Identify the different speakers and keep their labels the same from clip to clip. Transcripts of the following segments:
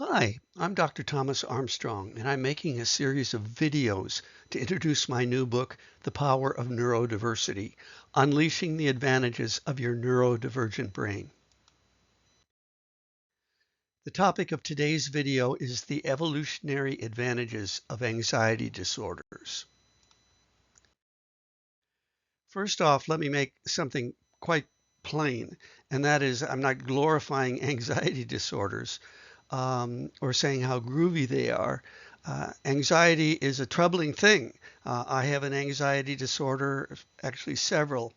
Speaker 1: Hi, I'm Dr. Thomas Armstrong, and I'm making a series of videos to introduce my new book, The Power of Neurodiversity, Unleashing the Advantages of Your Neurodivergent Brain. The topic of today's video is the evolutionary advantages of anxiety disorders. First off, let me make something quite plain, and that is I'm not glorifying anxiety disorders or saying how groovy they are. Anxiety is a troubling thing. I have an anxiety disorder, actually several.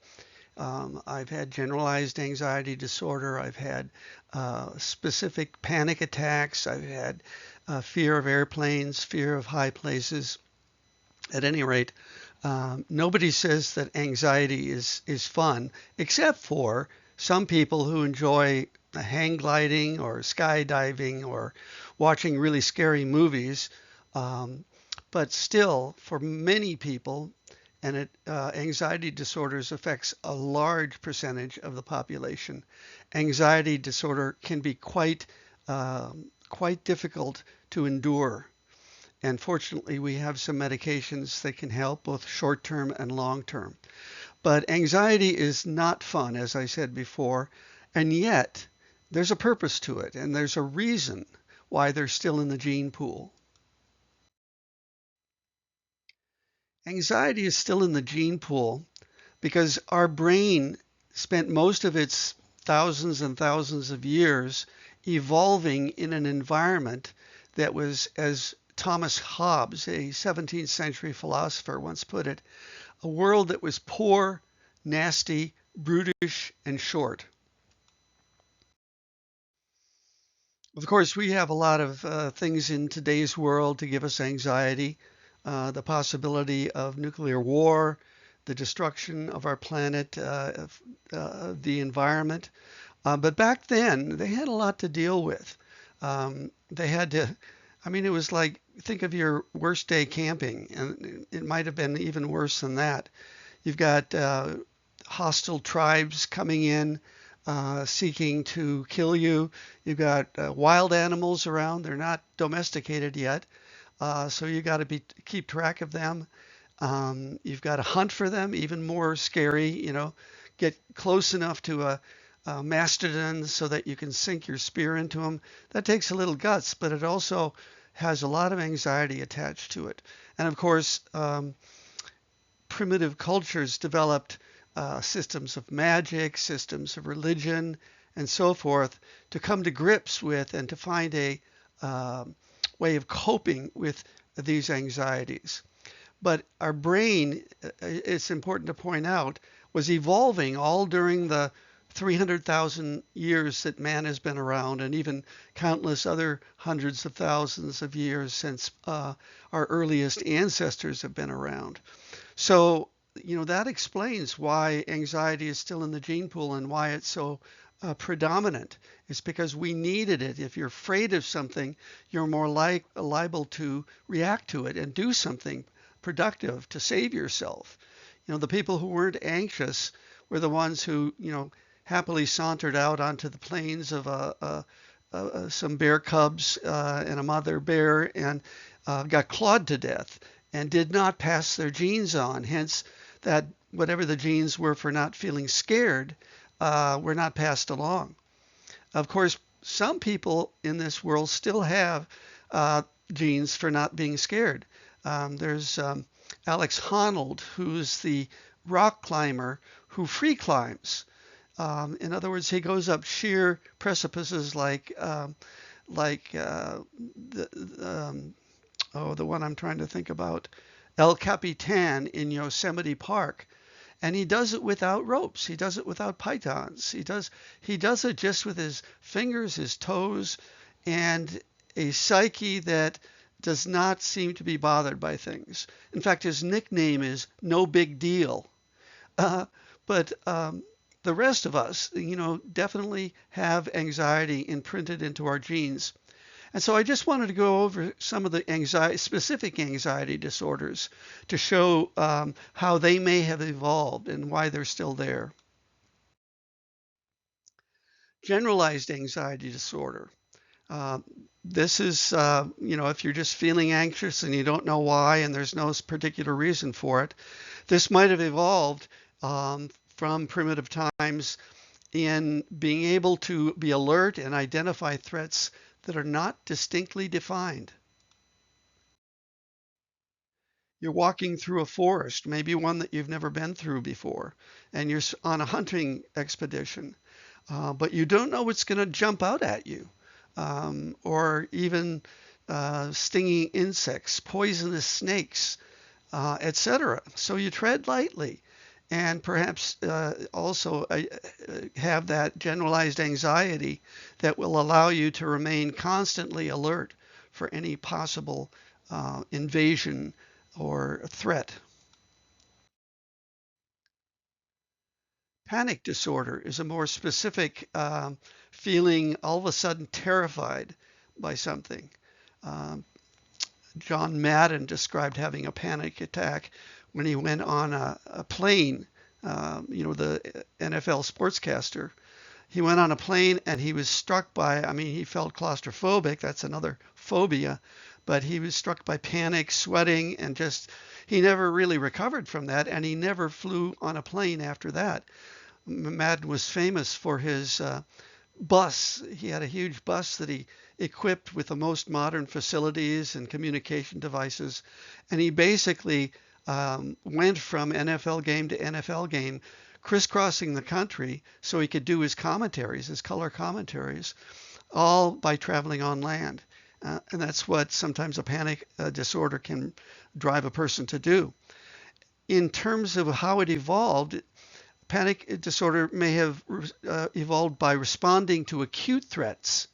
Speaker 1: I've had generalized anxiety disorder. I've had specific panic attacks. I've had fear of airplanes, fear of high places. At any rate, nobody says that anxiety is fun, except for some people who enjoy hang gliding or skydiving or watching really scary movies. But still, for many people, and anxiety disorders affects a large percentage of the population. Anxiety disorder can be quite difficult to endure. And fortunately, we have some medications that can help both short-term and long-term. But anxiety is not fun, as I said before, and yet there's a purpose to it, and there's a reason why they're still in the gene pool. Anxiety is still in the gene pool because our brain spent most of its thousands and thousands of years evolving in an environment that was, as Thomas Hobbes, a 17th century philosopher, once put it, a world that was poor, nasty, brutish, and short. Of course, we have a lot of things in today's world to give us anxiety. The possibility of nuclear war, the destruction of our planet, the environment. But back then, they had a lot to deal with. They had to, it was like, think of your worst day camping, and it might have been even worse than that. You've got hostile tribes coming in, seeking to kill you. You've got wild animals around. They're not domesticated yet, so you got to keep track of them. You've got to hunt for them, even more scary. Get close enough to a mastodon so that you can sink your spear into them. That takes a little guts, but it also has a lot of anxiety attached to it. And of course, primitive cultures developed systems of magic, systems of religion, and so forth to come to grips with and to find a way of coping with these anxieties. But our brain, it's important to point out, was evolving all during the 300,000 years that man has been around, and even countless other hundreds of thousands of years since our earliest ancestors have been around. So, that explains why anxiety is still in the gene pool and why it's so predominant. It's because we needed it. If you're afraid of something, you're more liable to react to it and do something productive to save yourself. The people who weren't anxious were the ones who, happily sauntered out onto the plains of some bear cubs and a mother bear and got clawed to death and did not pass their genes on. Hence, that whatever the genes were for not feeling scared were not passed along. Of course, some people in this world still have genes for not being scared. There's Alex Honnold, who's the rock climber who free climbs. In other words, he goes up sheer precipices like the one I'm trying to think about, El Capitan in Yosemite Park. And he does it without ropes. He does it without pythons. He does it just with his fingers, his toes, and a psyche that does not seem to be bothered by things. In fact, his nickname is No Big Deal. But the rest of us, definitely have anxiety imprinted into our genes. And so I just wanted to go over some of the specific anxiety disorders to show how they may have evolved and why they're still there. Generalized anxiety disorder. This is, if you're just feeling anxious and you don't know why and there's no particular reason for it, this might have evolved from primitive times in being able to be alert and identify threats that are not distinctly defined. You're walking through a forest, maybe one that you've never been through before, and you're on a hunting expedition, but you don't know what's going to jump out at you, or even stinging insects, poisonous snakes, etc. So you tread lightly and perhaps also have that generalized anxiety that will allow you to remain constantly alert for any possible invasion or threat. Panic disorder is a more specific feeling all of a sudden terrified by something. Um, John Madden described having a panic attack when he went on a plane, the NFL sportscaster. He went on a plane and he was struck by, he felt claustrophobic. That's another phobia. But he was struck by panic, sweating, and he never really recovered from that. And he never flew on a plane after that. Madden was famous for his bus. He had a huge bus that he equipped with the most modern facilities and communication devices. And he basically went from NFL game to NFL game, crisscrossing the country so he could do his commentaries, his color commentaries, all by traveling on land. And that's what sometimes a panic disorder can drive a person to do. In terms of how it evolved, panic disorder may have evolved by responding to acute threats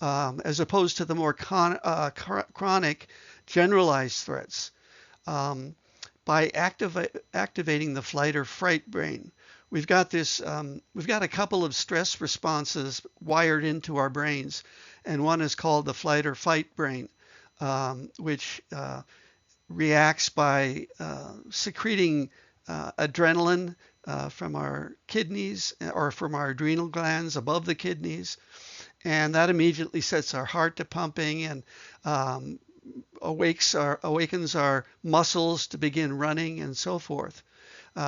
Speaker 1: as opposed to the more chronic, generalized threats. By activating the flight or fright brain, we've got a couple of stress responses wired into our brains, and one is called the flight or fight brain, which reacts by secreting adrenaline from our kidneys or from our adrenal glands above the kidneys, and that immediately sets our heart to pumping and awakens our muscles to begin running and so forth,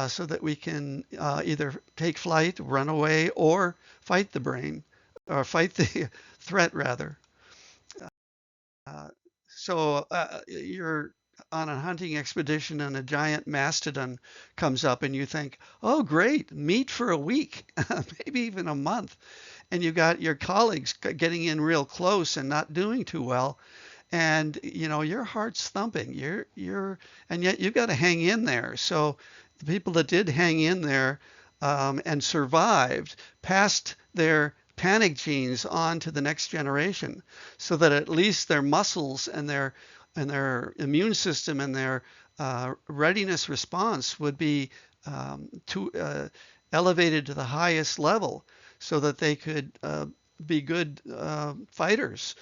Speaker 1: so that we can either take flight, run away, or fight the brain, or fight the threat rather. Uh, so you're on a hunting expedition and a giant mastodon comes up and you think, oh, great, meat for a week, maybe even a month. And you got your colleagues getting in real close and not doing too well. And your heart's thumping. And yet you got to hang in there. So the people that did hang in there and survived passed their panic genes on to the next generation, so that at least their muscles and their immune system and their readiness response would be elevated to the highest level, so that they could be good fighters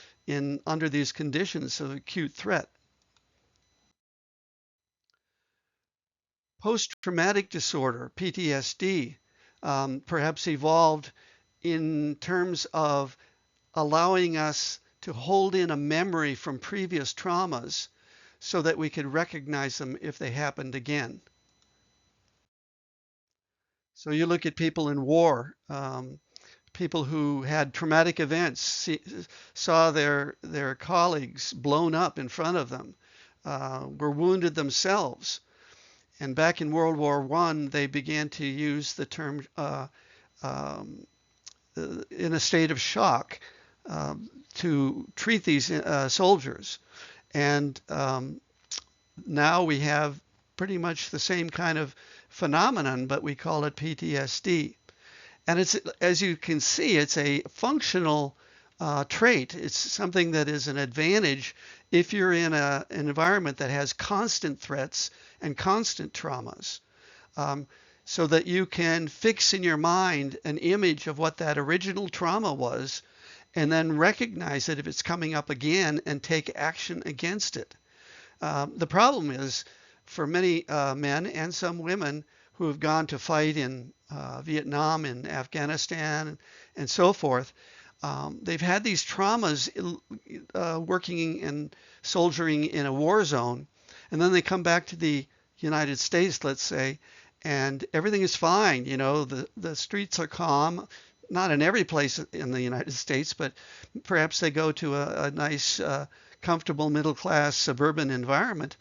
Speaker 1: under these conditions of acute threat. Post-traumatic disorder, PTSD, perhaps evolved in terms of allowing us to hold in a memory from previous traumas so that we could recognize them if they happened again. So you look at people in war, people who had traumatic events, saw their colleagues blown up in front of them, were wounded themselves. And back in World War I, they began to use the term in a state of shock to treat these soldiers. And now we have pretty much the same kind of phenomenon, but we call it PTSD. And it's, as you can see, it's a functional trait. It's something that is an advantage if you're in an environment that has constant threats and constant traumas, so that you can fix in your mind an image of what that original trauma was, and then recognize it if it's coming up again and take action against it. The problem is, for many men and some women who have gone to fight in Vietnam and Afghanistan and so forth, they've had these traumas working and soldiering in a war zone, and then they come back to the United States, let's say, and everything is fine. The streets are calm. Not in every place in the United States, but perhaps they go to a nice, comfortable middle-class suburban environment.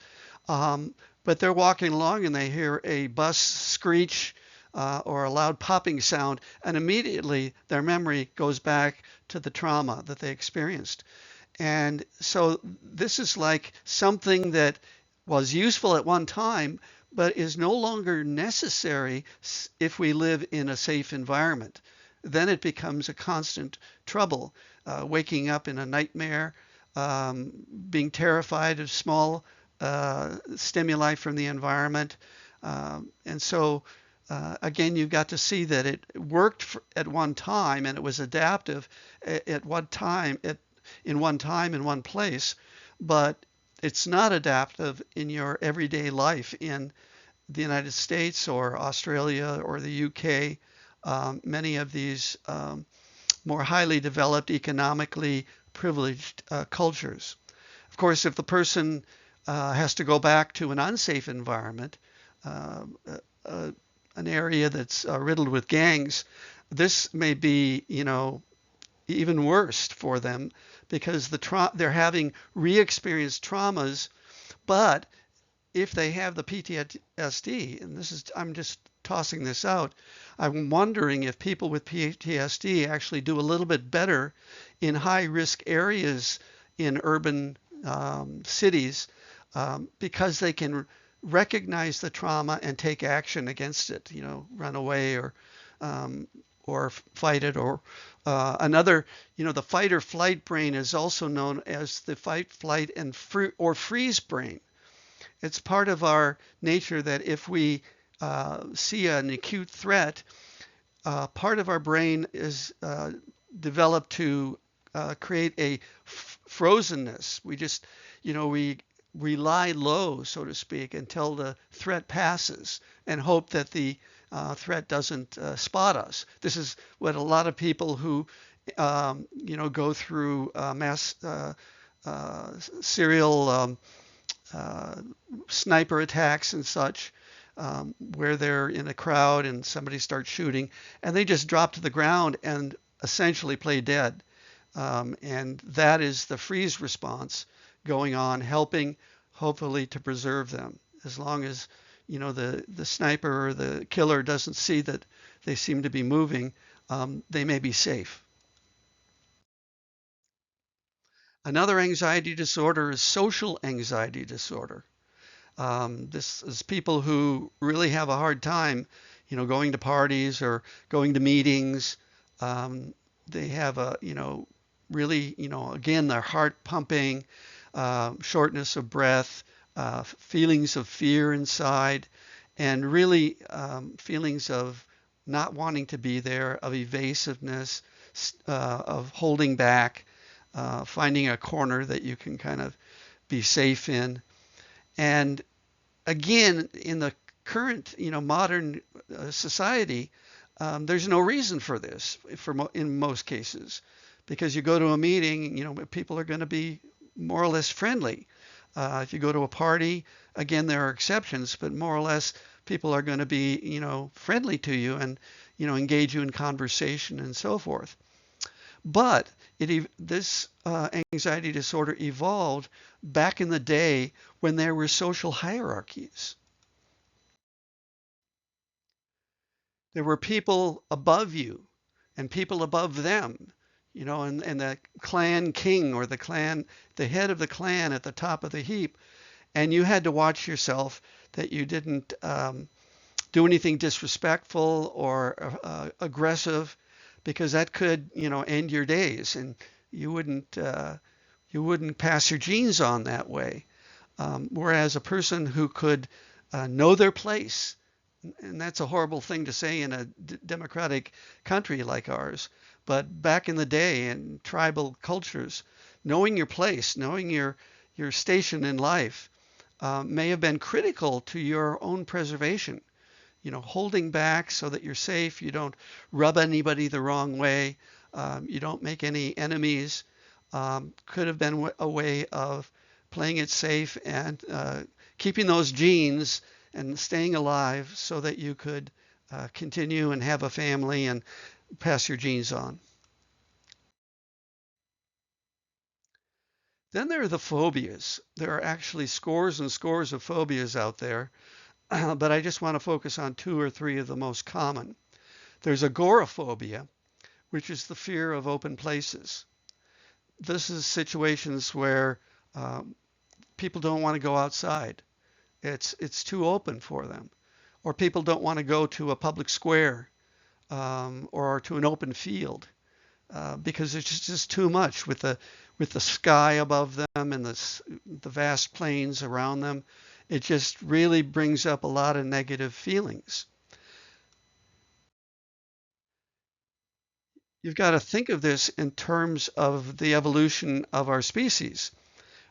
Speaker 1: But they're walking along and they hear a bus screech or a loud popping sound, and immediately their memory goes back to the trauma that they experienced. And so this is like something that was useful at one time, but is no longer necessary if we live in a safe environment. Then it becomes a constant trouble, waking up in a nightmare, being terrified of small stimuli from the environment. And so, again, you've got to see that it worked at one time and it was adaptive at one time, in one place, but it's not adaptive in your everyday life in the United States or Australia or the UK. Many of these more highly developed, economically privileged cultures. Of course, if the person has to go back to an unsafe environment, an area that's riddled with gangs, this may be, even worse for them because they're having re-experienced traumas. But if they have the PTSD, and I'm just tossing this out, I'm wondering if people with PTSD actually do a little bit better in high-risk areas in urban cities because they can recognize the trauma and take action against it, run away or fight it, or another, the fight or flight brain is also known as the fight, flight, and freeze brain. It's part of our nature that if we see an acute threat, part of our brain is developed to create a frozenness. We just, we lie low, so to speak, until the threat passes and hope that the threat doesn't spot us. This is what a lot of people who, go through mass serial sniper attacks and such, where they're in a crowd and somebody starts shooting and they just drop to the ground and essentially play dead. And that is the freeze response going on, helping hopefully to preserve them. As long as, the sniper or the killer doesn't see that they seem to be moving, they may be safe. Another anxiety disorder is social anxiety disorder. This is people who really have a hard time, going to parties or going to meetings. They have really, again, their heart pumping, shortness of breath, feelings of fear inside, and really feelings of not wanting to be there, of evasiveness, of holding back, finding a corner that you can kind of be safe in. And again, in the current, modern society, there's no reason for this in most cases, because you go to a meeting, people are going to be more or less friendly. If you go to a party, again, there are exceptions, but more or less people are going to be, friendly to you and, engage you in conversation and so forth. But this anxiety disorder evolved back in the day when there were social hierarchies. There were people above you and people above them, and the clan king or the head of the clan at the top of the heap. And you had to watch yourself that you didn't do anything disrespectful or aggressive, because that could, end your days, and you wouldn't pass your genes on that way. Whereas a person who could know their place, and that's a horrible thing to say in a democratic country like ours, but back in the day in tribal cultures, knowing your place, knowing your station in life may have been critical to your own preservation. Holding back so that you're safe, you don't rub anybody the wrong way, You don't make any enemies. Could have been a way of playing it safe and keeping those genes and staying alive so that you could continue and have a family and pass your genes on. Then there are the phobias. There are actually scores and scores of phobias out there, but I just want to focus on two or three of the most common. There's agoraphobia, which is the fear of open places. This is situations where people don't want to go outside. It's too open for them, or people don't want to go to a public square or to an open field because it's just too much with the sky above them and the vast plains around them. It just really brings up a lot of negative feelings. You've got to think of this in terms of the evolution of our species.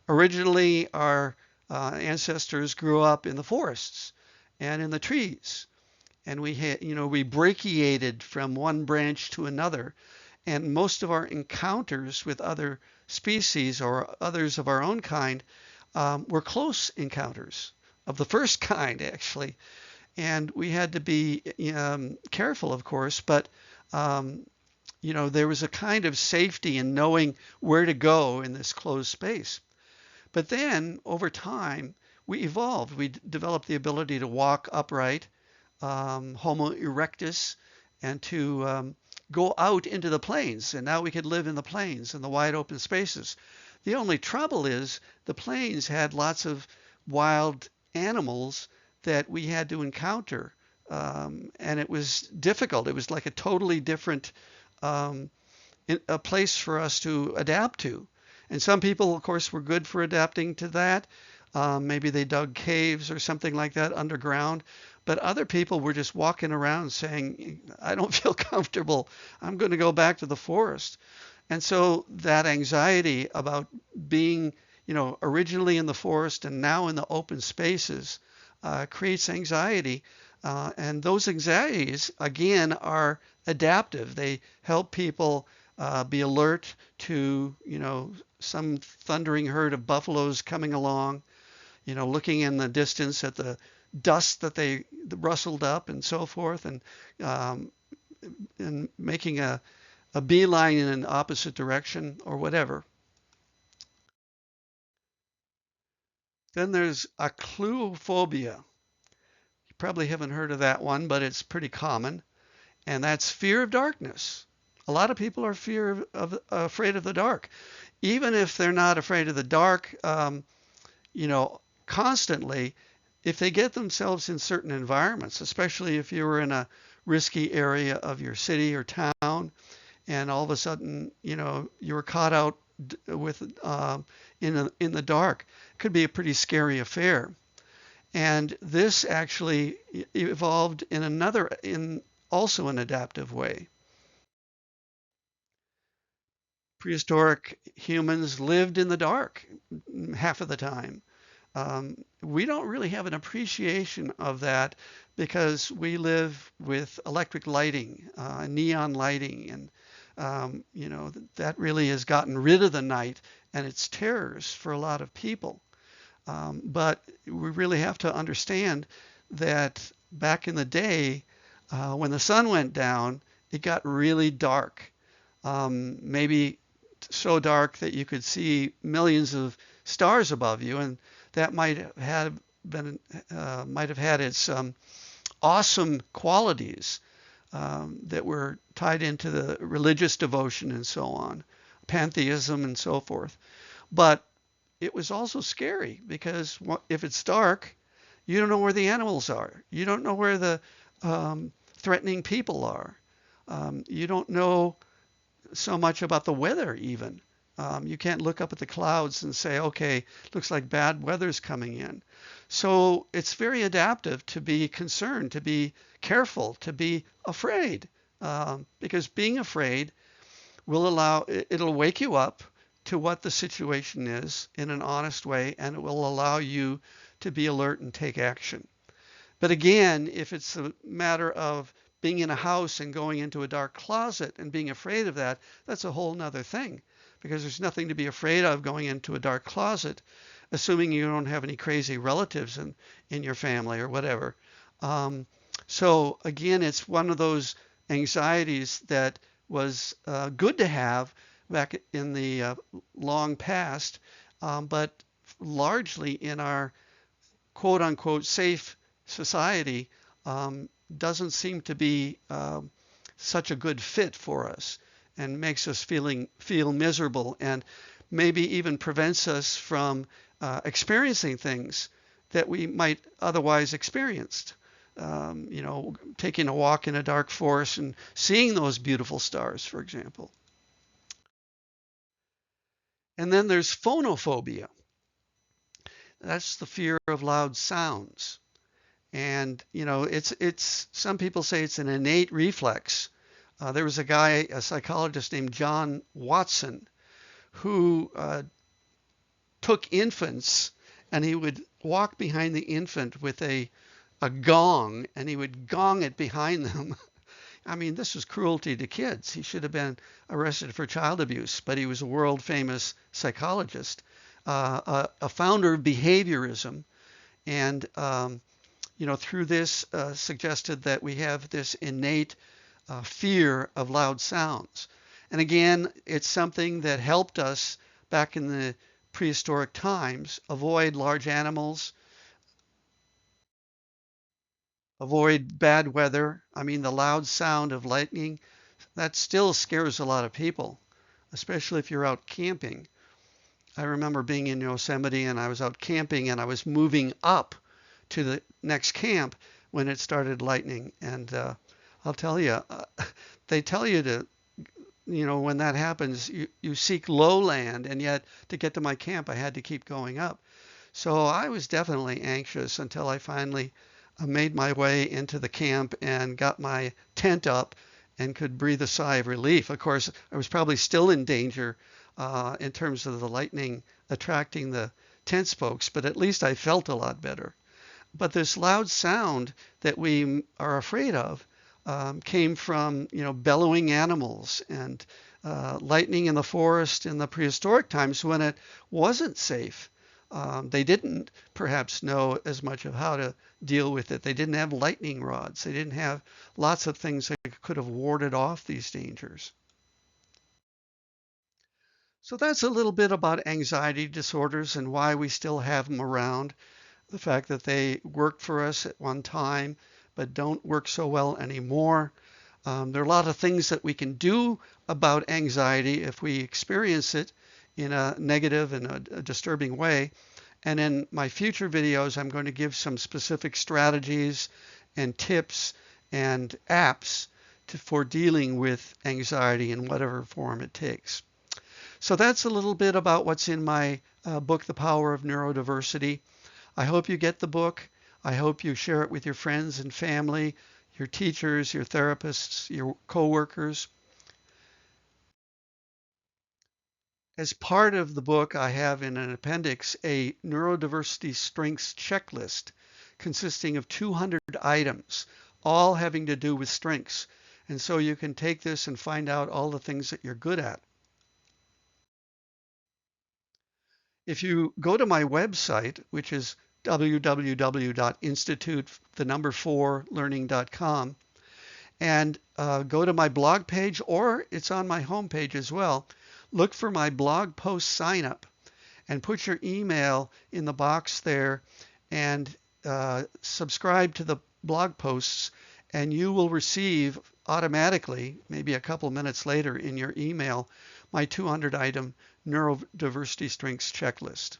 Speaker 1: Originally, our ancestors grew up in the forests and in the trees, and we brachiated from one branch to another, and most of our encounters with other species or others of our own kind were close encounters of the first kind, actually, and we had to be careful, of course, but there was a kind of safety in knowing where to go in this closed space. But then over time, we evolved. We developed the ability to walk upright, Homo erectus, and to go out into the plains. And now we could live in the plains and the wide open spaces. The only trouble is the plains had lots of wild animals that we had to encounter. And it was difficult. It was like a totally different a place for us to adapt to. And some people, of course, were good for adapting to that. Maybe they dug caves or something like that underground. But other people were just walking around saying, I don't feel comfortable. I'm going to go back to the forest. And so that anxiety about being, originally in the forest and now in the open spaces creates anxiety. And those anxieties, again, are adaptive. They help people be alert to, some thundering herd of buffaloes coming along, looking in the distance at the dust that they rustled up and so forth, and making a beeline in an opposite direction or whatever. Then there's acluophobia. You probably haven't heard of that one, but it's pretty common, and that's fear of darkness. A lot of people are afraid of the dark, even if they're not afraid of the dark, constantly. If they get themselves in certain environments, especially if you were in a risky area of your city or town, and all of a sudden, you were caught out with in the dark, it could be a pretty scary affair. And this actually evolved in also an adaptive way. Prehistoric humans lived in the dark half of the time. We don't really have an appreciation of that because we live with electric lighting, neon lighting, and that really has gotten rid of the night and its terrors for a lot of people. But we really have to understand that back in the day, when the sun went down, it got really dark. Maybe so dark that you could see millions of stars above you, and that might have had its awesome qualities that were tied into the religious devotion and so on, pantheism and so forth. But it was also scary because if it's dark, you don't know where the animals are. You don't know where the threatening people are. You don't know so much about the weather even. You can't look up at the clouds and say, okay, looks like bad weather's coming in. So it's very adaptive to be concerned, to be careful, to be afraid, because being afraid it'll wake you up to what the situation is in an honest way, and it will allow you to be alert and take action. But again, if it's a matter of being in a house and going into a dark closet and being afraid of that, that's a whole nother thing, because there's nothing to be afraid of going into a dark closet, assuming you don't have any crazy relatives in your family or whatever. So again, it's one of those anxieties that was good to have back in the long past, but largely in our quote unquote safe society doesn't seem to be such a good fit for us, and makes us feel miserable, and maybe even prevents us from experiencing things that we might otherwise experienced. Taking a walk in a dark forest and seeing those beautiful stars, for example. And then there's phonophobia. That's the fear of loud sounds. And it's some people say it's an innate reflex. There was a psychologist named John Watson, who took infants, and he would walk behind the infant with a gong, and he would gong it behind them. I mean, this was cruelty to kids. He should have been arrested for child abuse, but he was a world famous psychologist, a founder of behaviorism, and through this suggested that we have this innate fear of loud sounds. And again, it's something that helped us back in the prehistoric times avoid large animals, avoid bad weather. I mean, the loud sound of lightning, that still scares a lot of people, especially if you're out camping. I remember being in Yosemite, and I was out camping, and I was moving up to the next camp when it started lightning. And I'll tell you, they tell you to, when that happens, you seek lowland, and yet to get to my camp, I had to keep going up. So I was definitely anxious until I finally made my way into the camp and got my tent up and could breathe a sigh of relief. Of course, I was probably still in danger in terms of the lightning attracting the tent spokes, but at least I felt a lot better. But this loud sound that we are afraid of came from, bellowing animals and lightning in the forest in the prehistoric times when it wasn't safe. They didn't perhaps know as much of how to deal with it. They didn't have lightning rods. They didn't have lots of things that could have warded off these dangers. So that's a little bit about anxiety disorders and why we still have them around. The fact that they worked for us at one time, but don't work so well anymore. There are a lot of things that we can do about anxiety if we experience it in a negative and a disturbing way. And in my future videos, I'm going to give some specific strategies and tips and apps for dealing with anxiety in whatever form it takes. So that's a little bit about what's in my book, The Power of Neurodiversity. I hope you get the book. I hope you share it with your friends and family, your teachers, your therapists, your coworkers. As part of the book, I have in an appendix a neurodiversity strengths checklist consisting of 200 items, all having to do with strengths. And so you can take this and find out all the things that you're good at. If you go to my website, which is www.institute4learning.com, and go to my blog page, or it's on my homepage as well, look for my blog post sign up and put your email in the box there and subscribe to the blog posts, and you will receive automatically, maybe a couple minutes later in your email, my 200 item neurodiversity strengths checklist.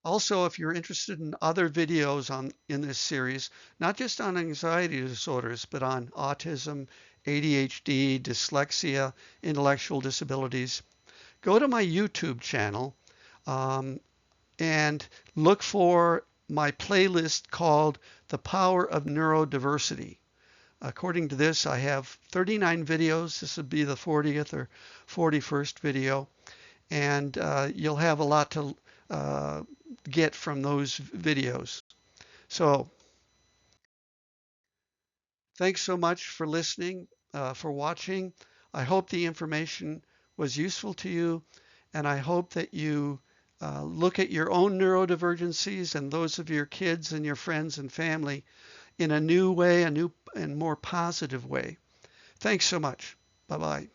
Speaker 1: Also, if you're interested in other videos in this series, not just on anxiety disorders, but on autism, ADHD, dyslexia, intellectual disabilities, go to my YouTube channel and look for my playlist called The Power of Neurodiversity. According to this, I have 39 videos. This would be the 40th or 41st video. And you'll have a lot to get from those videos. So Thanks so much for listening, for watching. I hope the information was useful to you, and I hope that you look at your own neurodivergencies and those of your kids and your friends and family in a new way, a new and more positive way. Thanks so much. Bye bye.